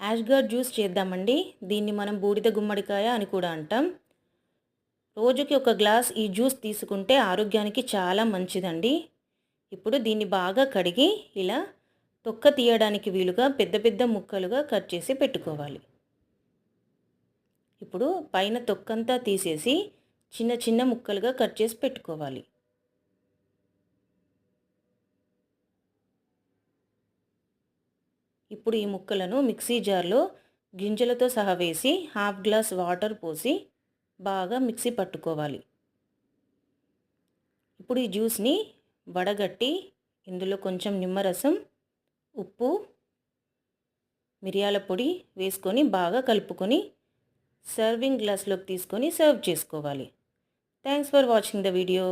యాష్‌గార్డ్ juice చేద్దామండి. దీన్ని మనం బూడిద గుమ్మడికాయ అని కూడా అంటాం. రోజుకి ఒక గ్లాస్ ఈ జ్యూస్ తీసుకుంటే ఆరోగ్యానికి చాలా మంచిదండి. ఇప్పుడు దీన్ని బాగా కడిగి ఇలా తొక్క తీయడానికి వీలుగా పెద్ద పెద్ద ముక్కలుగా కట్ చేసి పెట్టుకోవాలి. ఇప్పుడు పైన తొక్కంతా తీసేసి చిన్న చిన్న ముక్కలుగా కట్ చేసి పెట్టుకోవాలి. ఇప్పుడు ఈ ముక్కలను మిక్సీ జార్లో గింజలతో సహా వేసి హాఫ్ గ్లాస్ వాటర్ పోసి బాగా మిక్సీ పట్టుకోవాలి. ఇప్పుడు ఈ జ్యూస్ని వడగట్టి ఇందులో కొంచెం నిమ్మరసం, ఉప్పు, మిరియాల పొడి వేసుకొని బాగా కలుపుకొని సర్వింగ్ గ్లాస్లోకి తీసుకొని సర్వ్ చేసుకోవాలి. Thanks for watching the video.